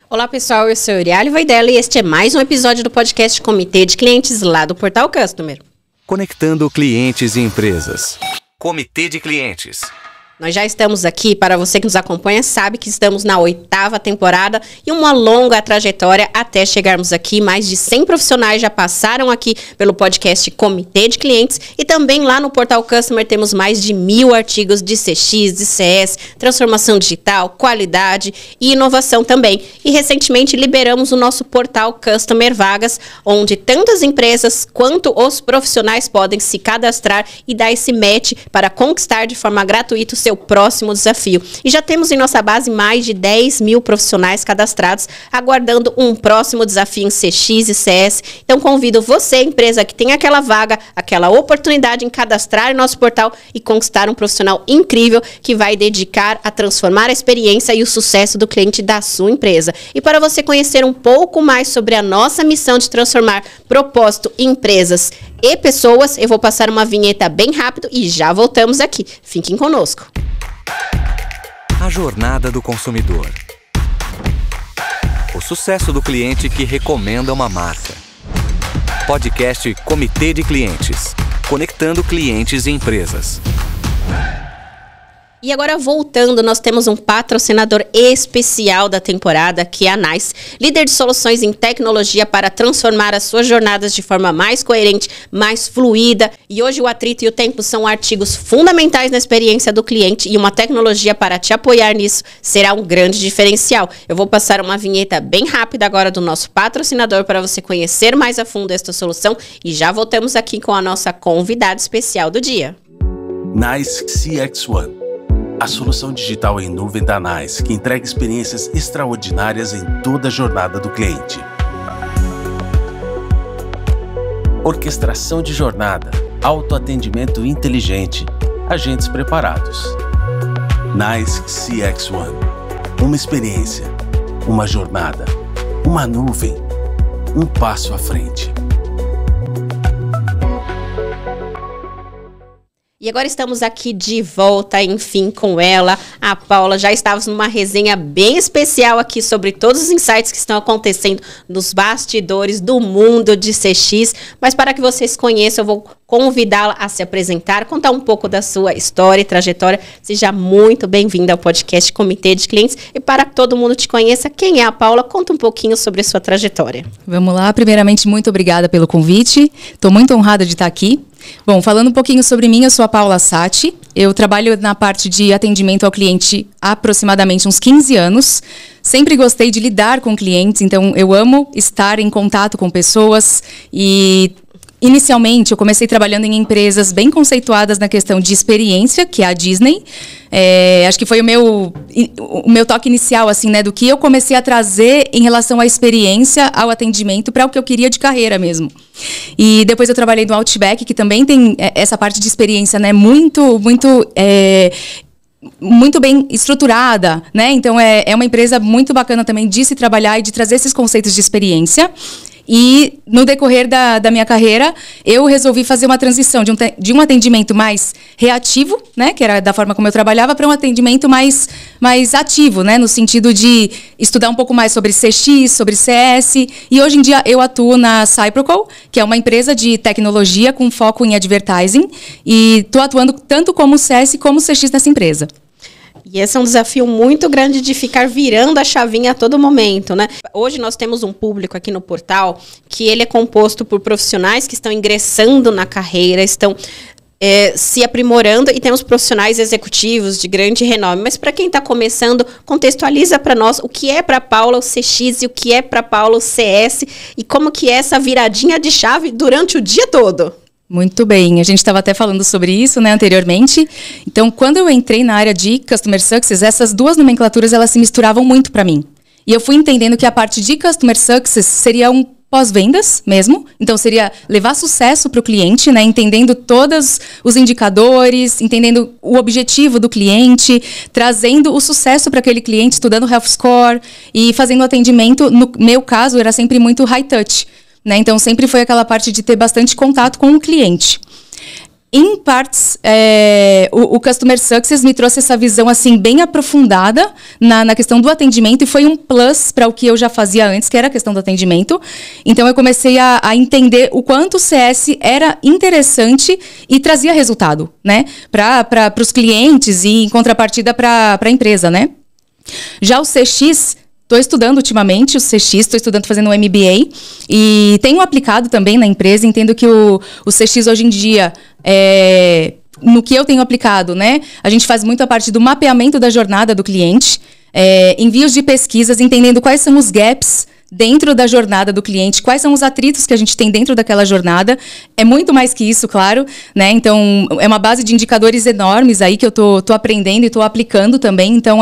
Olá pessoal, eu sou a Uriale Vaidela e este é mais um episódio do podcast Comitê de Clientes lá do Portal Customer. Conectando clientes e empresas. Comitê de Clientes. Nós já estamos aqui, para você que nos acompanha, sabe que estamos na 8ª temporada e uma longa trajetória até chegarmos aqui. Mais de 100 profissionais já passaram aqui pelo podcast Comitê de Clientes e também lá no Portal Customer temos mais de 1000 artigos de CX, de CS, transformação digital, qualidade e inovação também. E recentemente liberamos o nosso Portal Customer Vagas, onde tantas empresas quanto os profissionais podem se cadastrar e dar esse match para conquistar de forma gratuita o seu próximo desafio. E já temos em nossa base mais de 10.000 profissionais cadastrados, aguardando um próximo desafio em CX e CS. Então convido você, empresa que tem aquela vaga, aquela oportunidade em cadastrar em nosso portal e conquistar um profissional incrível que vai dedicar a transformar a experiência e o sucesso do cliente da sua empresa. E para você conhecer um pouco mais sobre a nossa missão de transformar propósito em empresas e pessoas, eu vou passar uma vinheta bem rápido e já voltamos aqui. Fiquem conosco. A jornada do consumidor. O sucesso do cliente que recomenda uma marca. Podcast Comitê de Clientes. Conectando clientes e empresas. E agora voltando, nós temos um patrocinador especial da temporada, que é a NICE, líder de soluções em tecnologia para transformar as suas jornadas de forma mais coerente, mais fluida. E hoje o atrito e o tempo são artigos fundamentais na experiência do cliente e uma tecnologia para te apoiar nisso será um grande diferencial. Eu vou passar uma vinheta bem rápida agora do nosso patrocinador para você conhecer mais a fundo esta solução e já voltamos aqui com a nossa convidada especial do dia. NICE CX1. A solução digital em nuvem da NICE, que entrega experiências extraordinárias em toda a jornada do cliente. Orquestração de jornada, autoatendimento inteligente, agentes preparados. NICE CX1. Uma experiência, uma jornada, uma nuvem, um passo à frente. E agora estamos aqui de volta, enfim, com ela, a Paula. Já estávamos numa resenha bem especial aqui sobre todos os insights que estão acontecendo nos bastidores do mundo de CX. Mas para que vocês conheçam, eu vou convidá-la a se apresentar, contar um pouco da sua história e trajetória. Seja muito bem-vinda ao podcast Comitê de Clientes. E para que todo mundo te conheça, quem é a Paula? Conta um pouquinho sobre a sua trajetória. Vamos lá. Primeiramente, muito obrigada pelo convite. Estou muito honrada de estar aqui. Bom, falando um pouquinho sobre mim, eu sou a Paula Sati. Eu trabalho na parte de atendimento ao cliente há aproximadamente uns 15 anos. Sempre gostei de lidar com clientes, então eu amo estar em contato com pessoas e... Inicialmente, eu comecei trabalhando em empresas bem conceituadas na questão de experiência, que é a Disney. Acho que foi o meu toque inicial, assim, né, do que eu comecei a trazer em relação à experiência, ao atendimento, para o que eu queria de carreira mesmo. E depois eu trabalhei no Outback, que também tem essa parte de experiência, né, muito bem estruturada, né? Então, é uma empresa muito bacana também de se trabalhar e de trazer esses conceitos de experiência. E no decorrer da minha carreira, eu resolvi fazer uma transição de um atendimento mais reativo, né, que era da forma como eu trabalhava, para um atendimento mais ativo, né, no sentido de estudar um pouco mais sobre CX, sobre CS. E hoje em dia eu atuo na Cyprocal, que é uma empresa de tecnologia com foco em advertising. E estou atuando tanto como CS como CX nessa empresa. E esse é um desafio muito grande de ficar virando a chavinha a todo momento, né? Hoje nós temos um público aqui no portal que ele é composto por profissionais que estão ingressando na carreira, estão se aprimorando e temos profissionais executivos de grande renome. Mas para quem está começando, contextualiza para nós o que é para Paula o CX e o que é para Paula o CS e como que é essa viradinha de chave durante o dia todo. Muito bem, a gente estava até falando sobre isso, né, anteriormente. Então, quando eu entrei na área de Customer Success, essas duas nomenclaturas, elas se misturavam muito para mim. E eu fui entendendo que a parte de Customer Success seria um pós-vendas mesmo. Então, seria levar sucesso para o cliente, né, entendendo todos os indicadores, entendendo o objetivo do cliente, trazendo o sucesso para aquele cliente, estudando o Health Score e fazendo atendimento. No meu caso, era sempre muito high touch. Né? Então, sempre foi aquela parte de ter bastante contato com o cliente. Em partes, o Customer Success me trouxe essa visão assim bem aprofundada na questão do atendimento e foi um plus para o que eu já fazia antes, que era a questão do atendimento. Então, eu comecei a entender o quanto o CS era interessante e trazia resultado, né? Para os clientes e, em contrapartida, para a empresa, né? Já o CX... Estou estudando ultimamente o CX, estou estudando, fazendo um MBA e tenho aplicado também na empresa. Entendo que o CX hoje em dia, no que eu tenho aplicado, né? A gente faz muito a parte do mapeamento da jornada do cliente, envios de pesquisas, entendendo quais são os gaps dentro da jornada do cliente, quais são os atritos que a gente tem dentro daquela jornada. É muito mais que isso, claro, né? Então, é uma base de indicadores enormes aí que eu tô aprendendo e tô aplicando também. Então,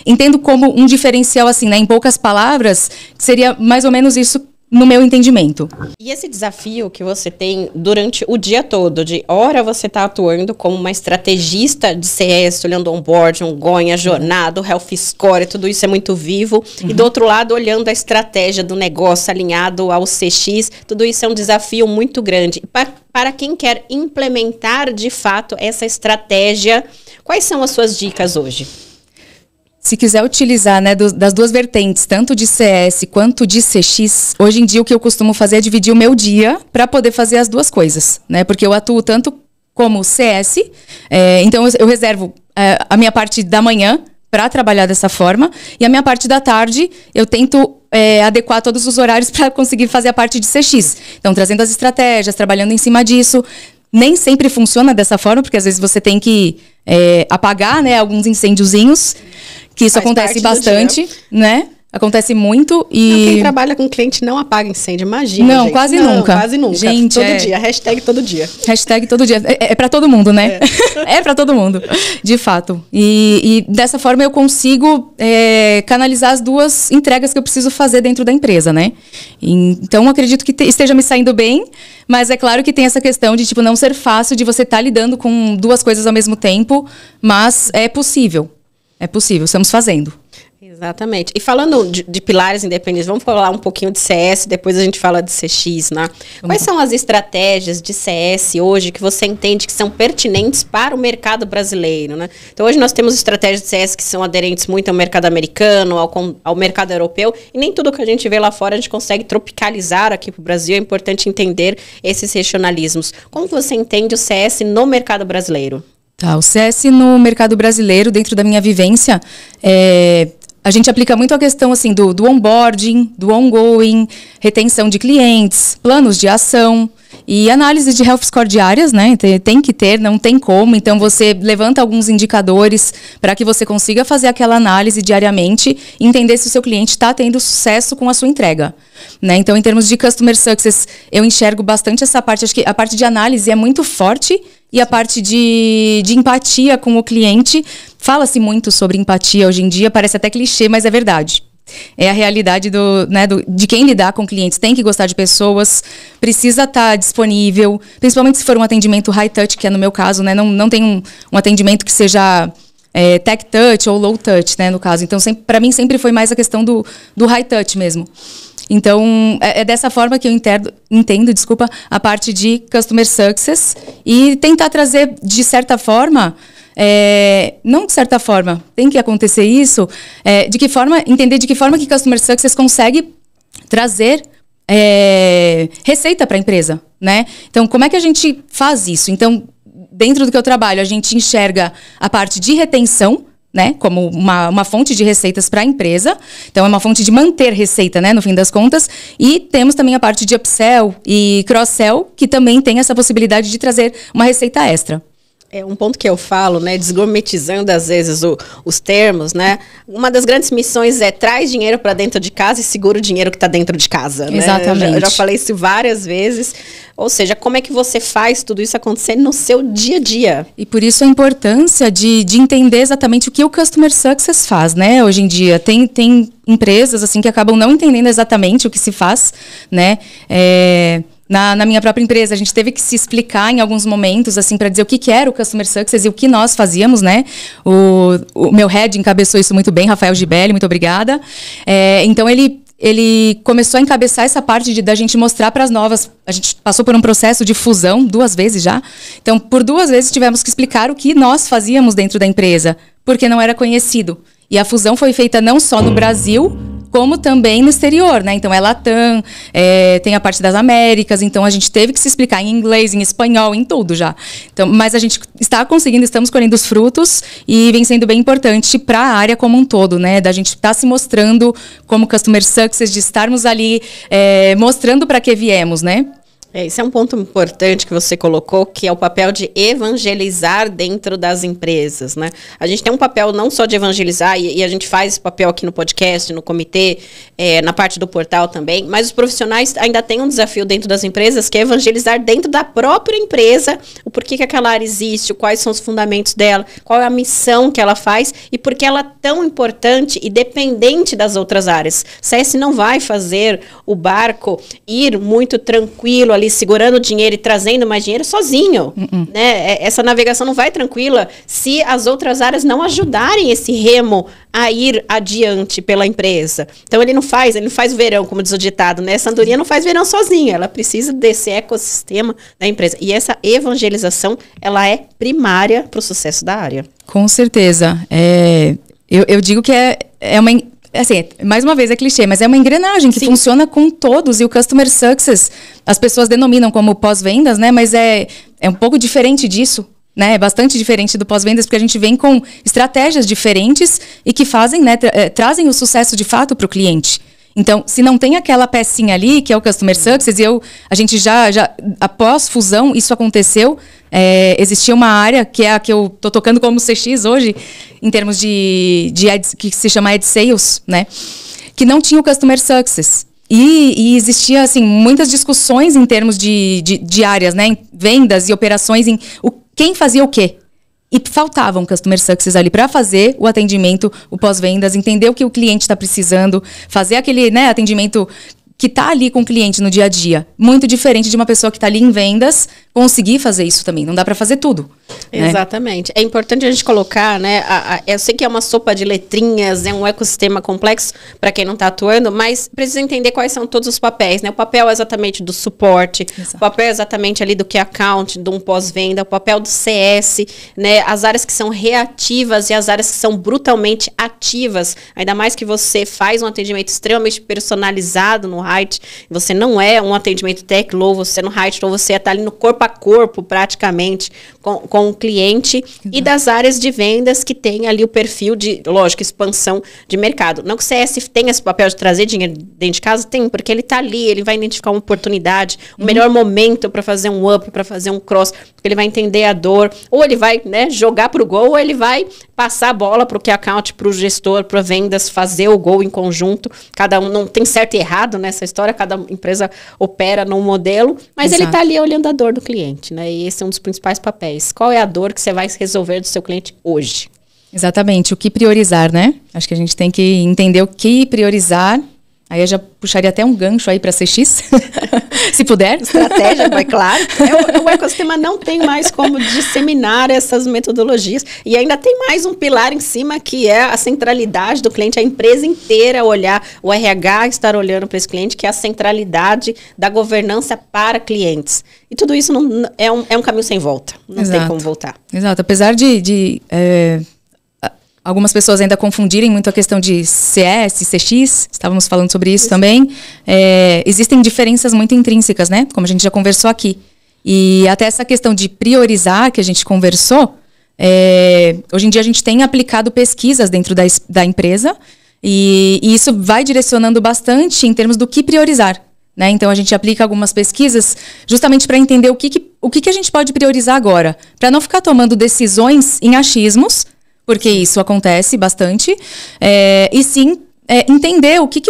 entendo como um diferencial, assim, né? Em poucas palavras, seria mais ou menos isso no meu entendimento. E esse desafio que você tem durante o dia todo, de hora você está atuando como uma estrategista de CS, olhando o onboard, o ongoing, a jornada, o health score, tudo isso é muito vivo. E do outro lado, olhando a estratégia do negócio alinhado ao CX, tudo isso é um desafio muito grande. Para quem quer implementar de fato essa estratégia, quais são as suas dicas hoje? Se quiser utilizar, né, das duas vertentes, tanto de CS quanto de CX, hoje em dia o que eu costumo fazer é dividir o meu dia para poder fazer as duas coisas, né? Porque eu atuo tanto como CS, então eu reservo a minha parte da manhã para trabalhar dessa forma e a minha parte da tarde eu tento adequar todos os horários para conseguir fazer a parte de CX. Então, trazendo as estratégias, trabalhando em cima disso. Nem sempre funciona dessa forma, porque às vezes você tem que apagar, né, alguns incêndiozinhos, que isso acontece bastante, né? Acontece muito e... Não, quem trabalha com cliente não apaga incêndio, imagina, Não, gente. quase nunca. Quase nunca. Gente, todo dia, hashtag todo dia. Hashtag todo dia. É pra todo mundo, né? É pra todo mundo, de fato. E dessa forma eu consigo canalizar as duas entregas que eu preciso fazer dentro da empresa, né? Então, acredito que esteja me saindo bem, mas é claro que tem essa questão de, tipo, não ser fácil de você estar lidando com duas coisas ao mesmo tempo, mas é possível. É possível, estamos fazendo. Exatamente. E falando de pilares independentes, vamos falar um pouquinho de CS, depois a gente fala de CX, né? Quais são as estratégias de CS hoje que você entende que são pertinentes para o mercado brasileiro, né? Então, hoje nós temos estratégias de CS que são aderentes muito ao mercado americano, ao mercado europeu, e nem tudo que a gente vê lá fora a gente consegue tropicalizar aqui para o Brasil. É importante entender esses regionalismos. Como você entende o CS no mercado brasileiro? Tá, o CS no mercado brasileiro, dentro da minha vivência, a gente aplica muito a questão assim, do onboarding, do ongoing, retenção de clientes, planos de ação e análise de health score diárias, né? Tem que ter, não tem como. Então, você levanta alguns indicadores para que você consiga fazer aquela análise diariamente e entender se o seu cliente está tendo sucesso com a sua entrega, né? Então, em termos de Customer Success, eu enxergo bastante essa parte. Acho que a parte de análise é muito forte e a parte de empatia com o cliente. Fala-se muito sobre empatia hoje em dia, parece até clichê, mas é verdade. É a realidade de quem lidar com clientes. Tem que gostar de pessoas, precisa estar disponível, principalmente se for um atendimento high touch, que é no meu caso, né? Não tem um atendimento que seja tech touch ou low touch, né, no caso. Então, para mim, sempre foi mais a questão do high touch mesmo. Então, é dessa forma que eu entendo, a parte de Customer Success e tentar trazer, de certa forma... não de certa forma, tem que acontecer isso, entender de que forma que Customer Success consegue trazer receita para a empresa, né? Então, como é que a gente faz isso? Então, dentro do que eu trabalho, a gente enxerga a parte de retenção, né, como uma fonte de receitas para a empresa. Então, é uma fonte de manter receita, né, no fim das contas. E temos também a parte de upsell e cross-sell, que também tem essa possibilidade de trazer uma receita extra. É um ponto que eu falo, né, desgourmetizando às vezes os termos, né? Uma das grandes missões é traz dinheiro para dentro de casa e segura o dinheiro que está dentro de casa, né? Exatamente. Eu já falei isso várias vezes. Ou seja, como é que você faz tudo isso acontecer no seu dia a dia? E por isso a importância de entender exatamente o que o Customer Success faz, né? Hoje em dia tem empresas assim que acabam não entendendo exatamente o que se faz, né? Na minha própria empresa, a gente teve que se explicar em alguns momentos, assim, para dizer o que era o Customer Success e o que nós fazíamos, né? O meu head encabeçou isso muito bem, Rafael Gibelli, muito obrigada. Então, ele ele começou a encabeçar essa parte da gente mostrar para as novas. A gente passou por um processo de fusão 2 vezes já. Então, por 2 vezes tivemos que explicar o que nós fazíamos dentro da empresa, porque não era conhecido. E a fusão foi feita não só no Brasil, como também no exterior, né? Então é Latam, tem a parte das Américas, então a gente teve que se explicar em inglês, em espanhol, em tudo já. Então, mas a gente está conseguindo, estamos colhendo os frutos e vem sendo bem importante para a área como um todo, né? Da gente estar se mostrando como Customer Success, de estarmos ali mostrando para que viemos, né? Esse é um ponto importante que você colocou, que é o papel de evangelizar dentro das empresas, né? A gente tem um papel não só de evangelizar, e a gente faz esse papel aqui no podcast, no comitê, na parte do portal também, mas os profissionais ainda têm um desafio dentro das empresas, que é evangelizar dentro da própria empresa o porquê que aquela área existe, quais são os fundamentos dela, qual é a missão que ela faz e por que ela é tão importante e dependente das outras áreas. CS não vai fazer o barco ir muito tranquilo ali, segurando o dinheiro e trazendo mais dinheiro sozinho, né? Essa navegação não vai tranquila se as outras áreas não ajudarem esse remo a ir adiante pela empresa. Então ele não faz o verão, como diz o ditado, né? Essa andorinha não faz verão sozinha, ela precisa desse ecossistema da empresa. E essa evangelização, ela é primária para o sucesso da área. Com certeza. Eu digo que é uma... Assim, mais uma vez é clichê, mas é uma engrenagem que funciona com todos, e o Customer Success, as pessoas denominam como pós-vendas, né? Mas é um pouco diferente disso, né? É bastante diferente do pós-vendas, porque a gente vem com estratégias diferentes e que fazem, né, trazem o sucesso de fato para o cliente. Então, se não tem aquela pecinha ali, que é o Customer Success, a gente já após fusão, isso aconteceu, existia uma área, que é a que eu tô tocando como CX hoje, em termos de que se chama Ad Sales, né? Que não tinha o Customer Success. E existia, assim, muitas discussões em termos de áreas, né? Em vendas e operações, quem fazia o quê? E faltava um Customer Success ali para fazer o atendimento, o pós-vendas, entender o que o cliente está precisando, fazer aquele, né, atendimento que está ali com o cliente no dia a dia. Muito diferente de uma pessoa que está ali em vendas, conseguir fazer isso também. Não dá para fazer tudo. Exatamente. Né? É importante a gente colocar, né? Eu sei que é uma sopa de letrinhas, é um ecossistema complexo para quem não está atuando, mas precisa entender quais são todos os papéis, né? O papel exatamente do suporte, o papel exatamente ali do key account, de um pós-venda, o papel do CS, né? As áreas que são reativas e as áreas que são brutalmente ativas. Ainda mais que você faz um atendimento extremamente personalizado no Height, você não é um atendimento tech low, você no Height, então você está ali no corpo a corpo praticamente com o cliente. Exato. E das áreas de vendas que tem ali o perfil de, lógico, expansão de mercado. Não que o CS tenha esse papel de trazer dinheiro dentro de casa, tem, porque ele está ali, ele vai identificar uma oportunidade, o melhor momento para fazer um up, para fazer um cross, porque ele vai entender a dor, ou ele vai, né, jogar para o gol, ou ele vai passar a bola para o key account, para o gestor, para vendas, fazer o gol em conjunto. Cada um não tem certo e errado nessa história, cada empresa opera num modelo, mas Exato. Ele está ali olhando a dor do cliente, né? E esse é um dos principais papéis. Qual é a dor que você vai resolver do seu cliente hoje? Exatamente, o que priorizar, né? Acho que a gente tem que entender o que priorizar. Aí eu já puxaria até um gancho aí para CX, se puder. Estratégia, é claro. O ecossistema não tem mais como disseminar essas metodologias. E ainda tem mais um pilar em cima, que é a centralidade do cliente, a empresa inteira olhar, o RH estar olhando para esse cliente, que é a centralidade da governança para clientes. E tudo isso é um caminho sem volta. Não Exato. Tem como voltar. Exato. Apesar de algumas pessoas ainda confundirem muito a questão de CS, CX, estávamos falando sobre isso também. Existem diferenças muito intrínsecas, né? Como a gente já conversou aqui. E até essa questão de priorizar que a gente conversou, hoje em dia a gente tem aplicado pesquisas dentro da empresa e isso vai direcionando bastante em termos do que priorizar. Né? Então a gente aplica algumas pesquisas justamente para entender o que a gente pode priorizar agora, para não ficar tomando decisões em achismos, porque isso acontece bastante, e sim entender o que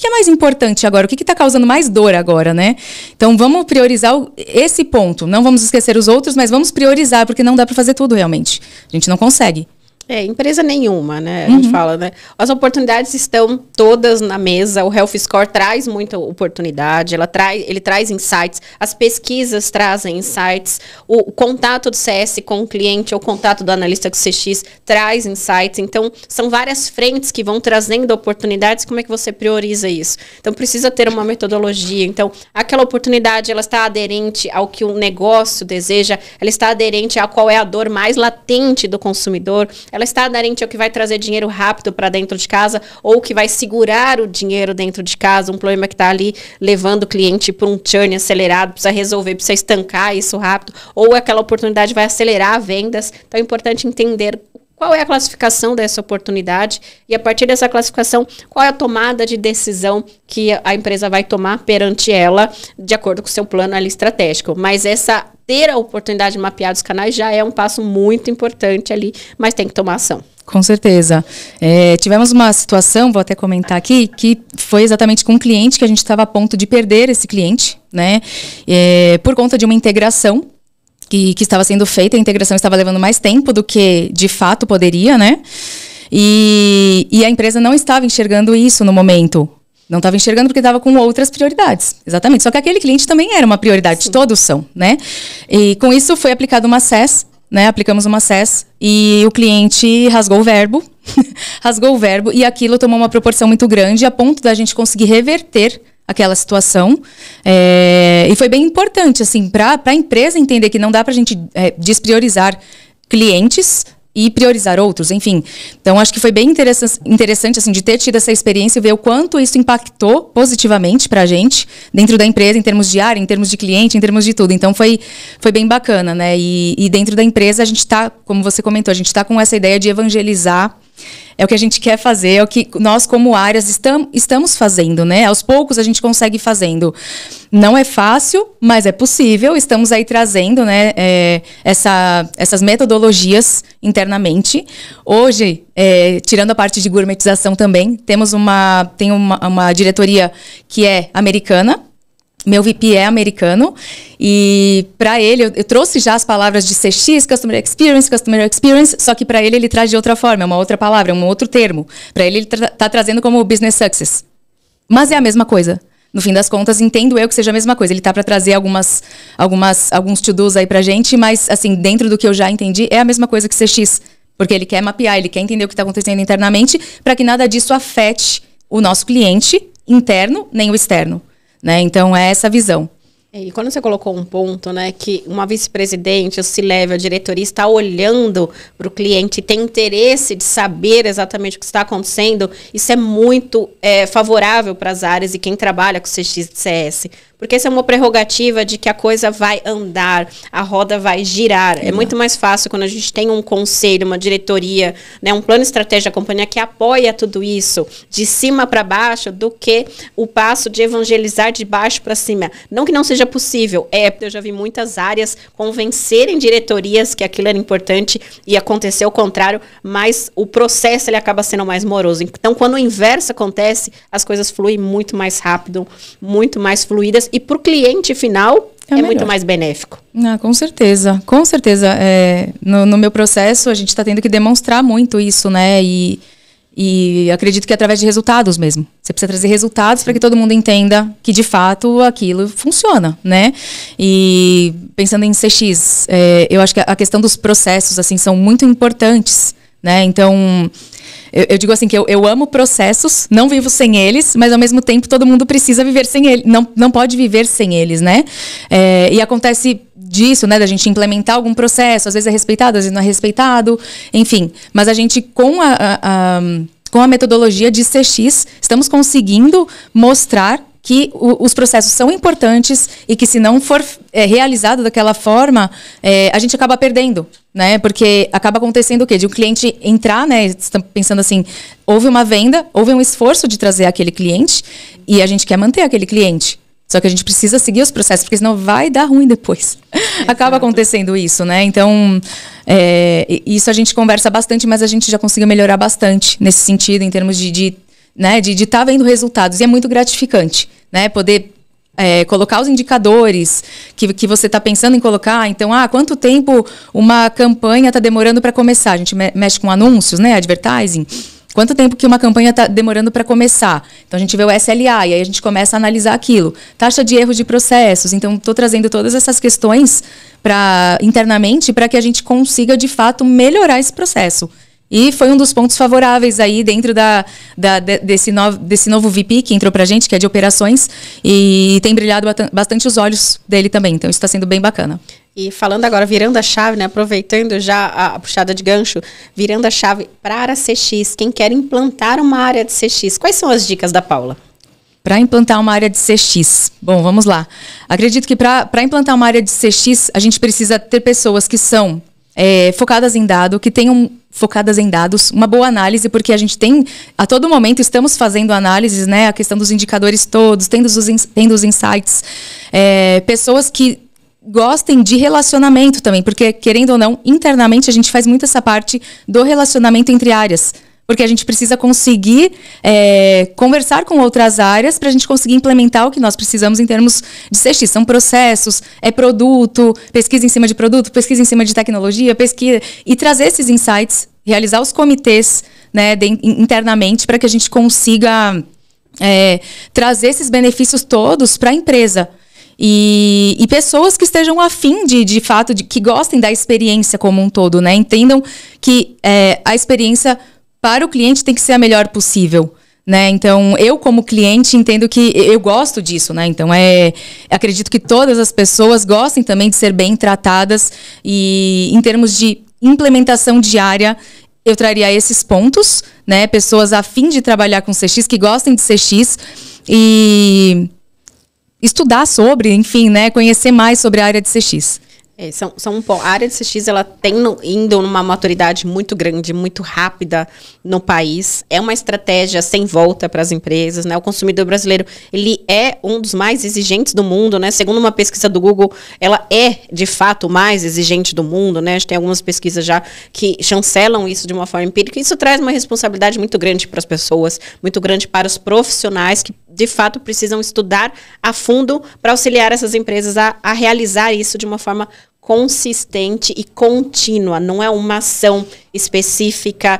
é mais importante agora, o que está causando mais dor agora, né? Então vamos priorizar esse ponto, não vamos esquecer os outros, mas vamos priorizar, porque não dá para fazer tudo realmente, a gente não consegue. Empresa nenhuma, né? A gente fala, né? As oportunidades estão todas na mesa. O Health Score traz muita oportunidade, ele traz insights, as pesquisas trazem insights, o contato do CS com o cliente, ou o contato do analista com o CX traz insights. Então, são várias frentes que vão trazendo oportunidades. Como é que você prioriza isso? Então, precisa ter uma metodologia. Então, aquela oportunidade, ela está aderente ao que o negócio deseja, ela está aderente a qual é a dor mais latente do consumidor, ela está aderente ao que vai trazer dinheiro rápido para dentro de casa, ou que vai segurar o dinheiro dentro de casa, um problema que está ali levando o cliente para um churn acelerado, precisa resolver, precisa estancar isso rápido, ou aquela oportunidade vai acelerar vendas. Então é importante entender qual é a classificação dessa oportunidade e, a partir dessa classificação, qual é a tomada de decisão que a empresa vai tomar perante ela, de acordo com o seu plano ali estratégico. Mas ter a oportunidade de mapear os canais já é um passo muito importante ali, mas tem que tomar ação. Com certeza. Tivemos uma situação, vou até comentar aqui, que foi exatamente com um cliente que a gente estava a ponto de perder esse cliente, né? Por conta de uma integração que estava sendo feita, a integração estava levando mais tempo do que de fato poderia, né? E a empresa não estava enxergando isso no momento. Não estava enxergando porque estava com outras prioridades. Exatamente. Só que aquele cliente também era uma prioridade. Sim. Todos são, né? E com isso foi aplicado uma SES, né? Aplicamos uma SES e o cliente rasgou o verbo. Rasgou o verbo e aquilo tomou uma proporção muito grande a ponto da gente conseguir reverter aquela situação. E foi bem importante, assim, para a empresa entender que não dá para a gente despriorizar clientes e priorizar outros, enfim. Então, acho que foi bem interessante assim, de ter tido essa experiência e ver o quanto isso impactou positivamente para a gente, dentro da empresa, em termos de área, em termos de cliente, em termos de tudo. Então, foi bem bacana, né? E dentro da empresa, a gente está, como você comentou, a gente está com essa ideia de evangelizar. É o que a gente quer fazer, é o que nós, como áreas, estamos fazendo, né? Aos poucos a gente consegue ir fazendo. Não é fácil, mas é possível. Estamos aí trazendo, né, essas metodologias internamente. Hoje, tirando a parte de gourmetização também, tem uma diretoria que é americana. Meu VP é americano e para ele, eu trouxe já as palavras de CX, Customer Experience, só que para ele traz de outra forma, é uma outra palavra, é um outro termo. Para ele tá trazendo como Business Success. Mas é a mesma coisa. No fim das contas, entendo eu que seja a mesma coisa. Ele tá para trazer alguns to-dos aí pra gente, mas assim, dentro do que eu já entendi, é a mesma coisa que CX. Porque ele quer mapear, ele quer entender o que está acontecendo internamente para que nada disso afete o nosso cliente interno, nem o externo. Né? Então, é essa visão. E quando você colocou um ponto, né, que uma vice-presidente, o C-Level, a diretoria está olhando para o cliente, tem interesse de saber exatamente o que está acontecendo, isso é muito favorável para as áreas e quem trabalha com CX e CS. Porque essa é uma prerrogativa de que a coisa vai andar, a roda vai girar. É muito mais fácil quando a gente tem um conselho, uma diretoria, né, um plano estratégico da companhia que apoia tudo isso de cima para baixo, do que o passo de evangelizar de baixo para cima. Não que não seja possível. Eu já vi muitas áreas convencerem diretorias que aquilo era importante e aconteceu o contrário, mas o processo ele acaba sendo mais moroso. Então, quando o inverso acontece, as coisas fluem muito mais rápido, muito mais fluídas. E para o cliente final, é muito mais benéfico. Com certeza, com certeza. No meu processo, a gente está tendo que demonstrar muito isso, né? E acredito que é através de resultados mesmo. Você precisa trazer resultados para que todo mundo entenda que, de fato, aquilo funciona, né? E pensando em CX, eu acho que a questão dos processos, assim, são muito importantes, né? Então, eu digo assim que eu amo processos, não vivo sem eles, mas ao mesmo tempo todo mundo precisa viver sem eles, não pode viver sem eles, né? E acontece disso, né, da gente implementar algum processo, às vezes é respeitado, às vezes não é respeitado, enfim. Mas a gente, com a metodologia de CX, estamos conseguindo mostrar que os processos são importantes e que, se não for realizado daquela forma, a gente acaba perdendo, né? Porque acaba acontecendo o quê? De um cliente entrar, né? Estamos pensando assim, houve uma venda, houve um esforço de trazer aquele cliente e a gente quer manter aquele cliente. Só que a gente precisa seguir os processos, porque senão vai dar ruim depois. Acaba acontecendo isso, né? Então, isso a gente conversa bastante, mas a gente já conseguiu melhorar bastante nesse sentido, em termos de estar vendo resultados. E é muito gratificante, né? Poder colocar os indicadores que você está pensando em colocar. Então, quanto tempo uma campanha está demorando para começar? A gente mexe com anúncios, né? Advertising. Quanto tempo que uma campanha está demorando para começar? Então, a gente vê o SLA e aí a gente começa a analisar aquilo. Taxa de erros de processos. Então, estou trazendo todas essas questões internamente para que a gente consiga, de fato, melhorar esse processo. E foi um dos pontos favoráveis aí dentro desse novo VP que entrou para a gente, que é de operações, e tem brilhado bastante os olhos dele também. Então, isso está sendo bem bacana. E falando agora, virando a chave, né, aproveitando já a puxada de gancho, virando a chave para a área CX, quem quer implantar uma área de CX, quais são as dicas da Paula? Para implantar uma área de CX, bom, vamos lá. Acredito que para implantar uma área de CX, a gente precisa ter pessoas que são focadas em dado, que tenham focadas em dados, uma boa análise, porque a gente tem, a todo momento, estamos fazendo análises, né, a questão dos indicadores todos, tendo os insights, pessoas que gostem de relacionamento também, porque, querendo ou não, internamente a gente faz muito essa parte do relacionamento entre áreas, porque a gente precisa conseguir conversar com outras áreas para a gente conseguir implementar o que nós precisamos em termos de CX. São processos, produto, pesquisa em cima de produto, pesquisa em cima de tecnologia, pesquisa, e trazer esses insights, realizar os comitês, né, internamente para que a gente consiga trazer esses benefícios todos para a empresa. E pessoas que estejam afim de fato, que gostem da experiência como um todo, né? Entendam que a experiência para o cliente tem que ser a melhor possível, né? Então, eu como cliente entendo que eu gosto disso, né? Então, acredito que todas as pessoas gostem também de ser bem tratadas, e em termos de implementação diária, eu traria esses pontos, né? Pessoas a fim de trabalhar com CX, que gostem de CX e estudar sobre, enfim, né? Conhecer mais sobre a área de CX. A área de CX, ela tem indo numa maturidade muito grande, muito rápida no país. É uma estratégia sem volta para as empresas, né? O consumidor brasileiro, ele é um dos mais exigentes do mundo, né? Segundo uma pesquisa do Google, ela é, de fato, o mais exigente do mundo, né? A gente tem algumas pesquisas já que chancelam isso de uma forma empírica. Isso traz uma responsabilidade muito grande para as pessoas, muito grande para os profissionais que, de fato, precisam estudar a fundo para auxiliar essas empresas a realizar isso de uma forma consistente e contínua. Não é uma ação específica,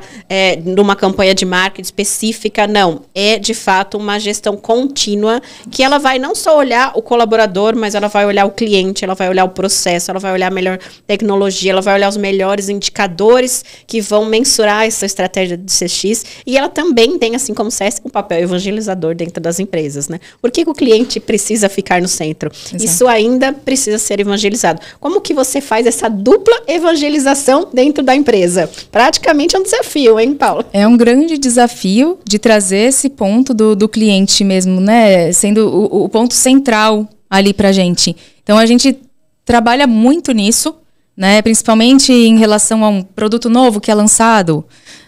numa campanha de marketing específica, não. É, de fato, uma gestão contínua que ela vai não só olhar o colaborador, mas ela vai olhar o cliente, ela vai olhar o processo, ela vai olhar a melhor tecnologia, ela vai olhar os melhores indicadores que vão mensurar essa estratégia de CX, e ela também tem, assim como o CS, um papel evangelizador dentro das empresas, né? Por que o cliente precisa ficar no centro? Exato. Isso ainda precisa ser evangelizado. Como que você faz essa dupla evangelização dentro da empresa? Praticamente é um desafio, hein, Paula? É um grande desafio de trazer esse ponto do cliente mesmo, né? Sendo o ponto central ali pra gente. Então, a gente trabalha muito nisso, né? Principalmente em relação a um produto novo que é lançado,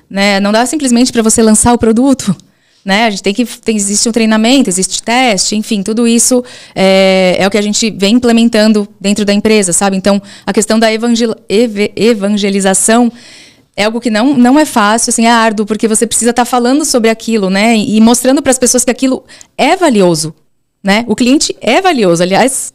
né? Não dá simplesmente para você lançar o produto, né? A gente existe um treinamento, existe teste, enfim, tudo isso é o que a gente vem implementando dentro da empresa, sabe? Então, a questão da evangelização é algo que não é fácil, assim, é árduo, porque você precisa estar falando sobre aquilo, né? E mostrando para as pessoas que aquilo é valioso, né? O cliente é valioso, aliás,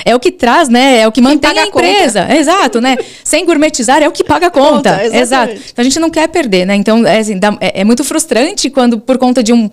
é o que traz, né? É o que mantém a empresa. Exato, né? Sem gourmetizar, é o que paga a conta. Exato. Então, a gente não quer perder, né? Então, assim, é muito frustrante quando, por conta de um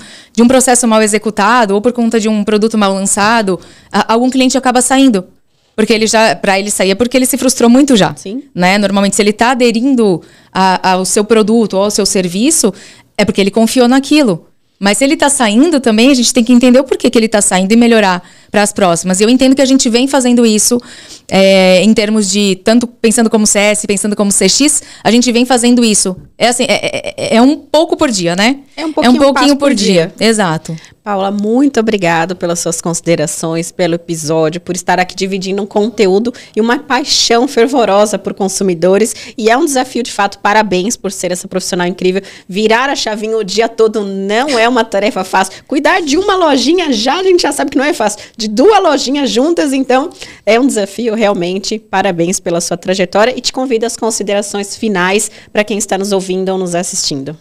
processo mal executado ou por conta de um produto mal lançado, algum cliente acaba saindo. Porque para ele sair é porque ele se frustrou muito já. Sim. Né? Normalmente, se ele está aderindo ao seu produto ou ao seu serviço, é porque ele confiou naquilo. Mas se ele está saindo também, a gente tem que entender o porquê que ele está saindo e melhorar para as próximas. E eu entendo que a gente vem fazendo isso em termos de, tanto pensando como CS, pensando como CX, a gente vem fazendo isso. É um pouco por dia, né? É um pouquinho por dia. Exato. Paula, muito obrigada pelas suas considerações, pelo episódio, por estar aqui dividindo um conteúdo e uma paixão fervorosa por consumidores. E é um desafio, de fato, parabéns por ser essa profissional incrível. Virar a chavinha o dia todo não é uma tarefa fácil. Cuidar de uma lojinha a gente já sabe que não é fácil. De 2 lojinhas juntas, então, é um desafio realmente. Parabéns pela sua trajetória e te convido às considerações finais para quem está nos ouvindo ou nos assistindo.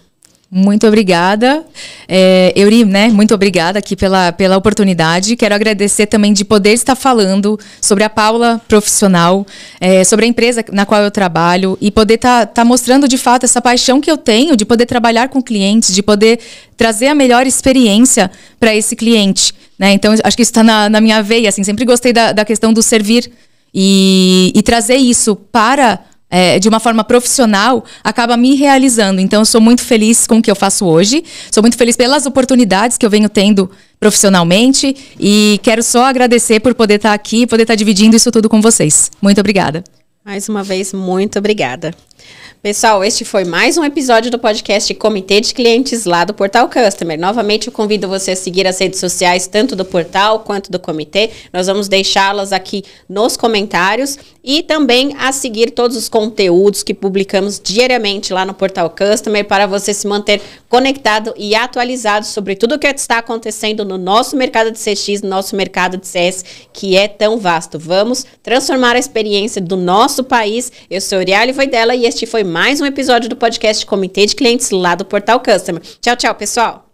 Muito obrigada. Euri, né, muito obrigada aqui pela oportunidade. Quero agradecer também de poder estar falando sobre a Paula profissional, sobre a empresa na qual eu trabalho e poder tá mostrando de fato essa paixão que eu tenho de poder trabalhar com clientes, de poder trazer a melhor experiência para esse cliente, né? Então, acho que isso está na minha veia, assim, sempre gostei da questão do servir e trazer isso para... de uma forma profissional, acaba me realizando. Então, eu sou muito feliz com o que eu faço hoje. Sou muito feliz pelas oportunidades que eu venho tendo profissionalmente. E quero só agradecer por poder estar aqui, poder estar dividindo isso tudo com vocês. Muito obrigada. Mais uma vez, muito obrigada. Pessoal, este foi mais um episódio do podcast Comitê de Clientes lá do Portal Customer. Novamente, eu convido você a seguir as redes sociais, tanto do portal quanto do comitê. Nós vamos deixá-las aqui nos comentários e também a seguir todos os conteúdos que publicamos diariamente lá no Portal Customer para você se manter conectado e atualizado sobre tudo o que está acontecendo no nosso mercado de CX, no nosso mercado de CS, que é tão vasto. Vamos transformar a experiência do nosso país. Eu sou Euriale Voidela e este foi mais um episódio do podcast Comitê de Clientes lá do Portal Customer. Tchau, tchau, pessoal.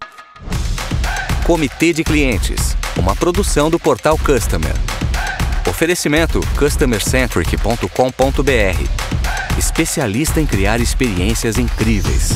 Comitê de Clientes, uma produção do Portal Customer. Oferecimento customercentric.com.br. Especialista em criar experiências incríveis.